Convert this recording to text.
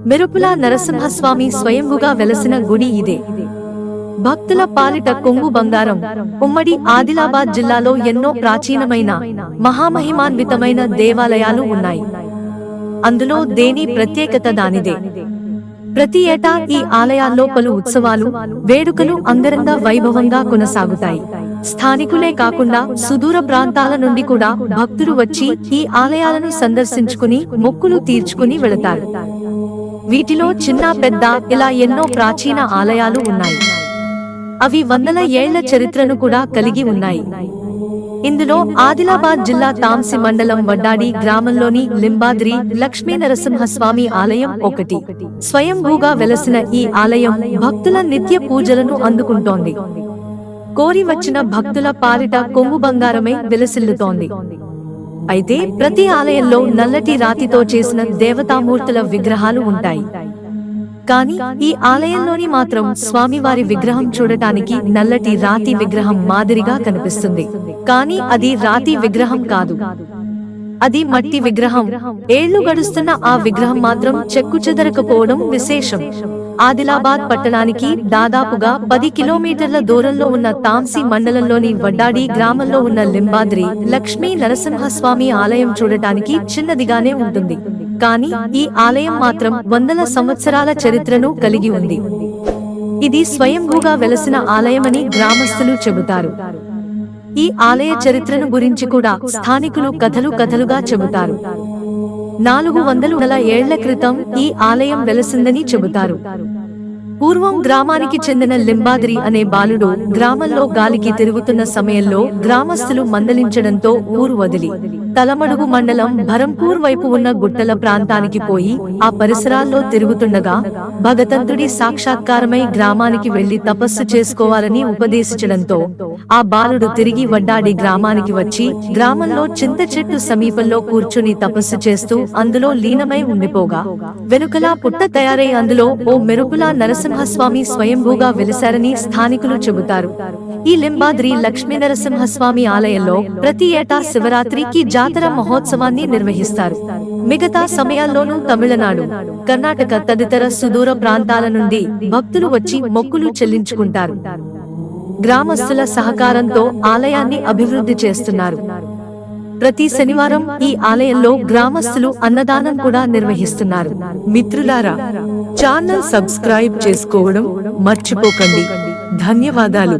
మెరుపుల నరసింహస్వామి స్వయంభుగా వెలసిన గుడి ఇదే. భక్తుల పాలిట కొంగు బంగారం. ఉమ్మడి ఆదిలాబాద్ జిల్లాలో ఎన్నో ప్రాచీనమైన మహామహిమాన్వితమైన దేవాలయాలు ఉన్నాయి. అందులో దేని ప్రత్యేకత దానిదే. ప్రతి ఏటా ఈ ఆలయాల్లో పలు ఉత్సవాలు, వేడుకలు అంగరంగ వైభవంగా కొనసాగుతాయి. స్థానికులే కాకుండా సుదూర ప్రాంతాల నుండి కూడా భక్తులు వచ్చి ఈ ఆలయాలను సందర్శించుకుని మొక్కులు తీర్చుకుని వెళతారు. వీటిలో చిన్న పెద్ద ఇలా ఎన్నో ప్రాచీన ఆలయాలు ఉన్నాయి. అవి వందల ఏళ్ల చరిత్రను కూడా కలిగి ఉన్నాయి. ఇందులో ఆదిలాబాద్ జిల్లా తాంసి మండలం వడ్డాడి గ్రామంలోని లింబాద్రి లక్ష్మీనరసింహస్వామి ఆలయం ఒకటి. స్వయంభూగా వెలసిన ఈ ఆలయం భక్తుల నిత్య పూజలను అందుకుంటోంది. కోరి వచ్చిన భక్తుల పాలిట కొంగు బంగారమై వెలసిల్లుతోంది. అయితే ప్రతి ఆలయంలో నల్లటి రాతితో చేసిన దేవతామూర్తుల విగ్రహాలు ఉంటాయి. కానీ ఈ ఆలయంలోని మాత్రం స్వామివారి విగ్రహం చూడటానికి నల్లటి రాతి విగ్రహం మాదిరిగా కనిపిస్తుంది. కానీ అది రాతి విగ్రహం కాదు, అది మట్టి విగ్రహం. ఏళ్లు గడుస్తున్న ఆ విగ్రహం మాత్రం చెక్కుచెదరకపోవడం విశేషం. ఆదిలాబాద్ పట్టణానికి దాదాపుగా 10 కిలోమీటర్ల దూరంలో ఉన్న తాంసి మండలంలోని వడ్డాడి గ్రామంలో ఉన్న లింబాద్రి లక్ష్మీ నరసింహస్వామి ఆలయం చూడటానికి చిన్నదిగానే ఉంటుంది. కానీ ఈ ఆలయం మాత్రం వందల సంవత్సరాల చరిత్రను కలిగి ఉంది. ఇది స్వయంభూగా వెలసిన ఆలయమని గ్రామస్తులు చెబుతారు. ఈ ఆలయ చరిత్రను గురించి కూడా స్థానికులు కథలుగా చెబుతారు. 400 ఏళ్ల క్రితం ఈ ఆలయం వెలసిందని చెబుతారు. పూర్వం గ్రామానికి చెందిన లింబాద్రి అనే బాలుడు గ్రామంలో గాలికి తిరుగుతున్న సమయంలో గ్రామస్తులు మందలించడంతో ఊరు వదిలి తలమడుగు మండలం భరంపూర్ వైపు ఉన్న గుట్టల ప్రాంతానికి పోయి ఆ పరిసరాల్లో తిరుగుతుండగా భగతంతుడి సాక్షాత్కారమై గ్రామానికి వెళ్లి తపస్సు చేసుకోవాలని ఉపదేశించడంతో ఆ బాలుడు తిరిగి వడ్డాడి గ్రామానికి వచ్చి గ్రామంలో చింత చెట్టు సమీపంలో కూర్చుని తపస్సు చేస్తూ అందులో లీనమై ఉండిపోగా వెనుకలా పుట్ట తయారై అందులో ఓ మెరుపుల నరసింహస్వామి స్వయంభూగా వెలిశారని స్థానికులు చెబుతారు. ఈ లింబాద్రి లక్ష్మీనరసింహస్వామి ఆలయంలో ప్రతి ఏటా శివరాత్రికి జాతర మహోత్సవాన్ని నిర్వహిస్తారు. మిగతా సమయాల్లోనూ తమిళనాడు, కర్ణాటక తదితర సుదూర ప్రాంతాల నుండి భక్తులు వచ్చి మొక్కులు చెల్లించుకుంటారు. గ్రామస్తుల సహకారంతో ఆలయాన్ని అభివృద్ధి చేస్తున్నారు. ప్రతి శనివారం ఈ ఆలయంలో గ్రామస్తులు అన్నదానం కూడా నిర్వహిస్తున్నారు. మిత్రులారా, ఛానల్ సబ్స్క్రైబ్ చేసుకోవడం మర్చిపోకండి. ధన్యవాదాలు.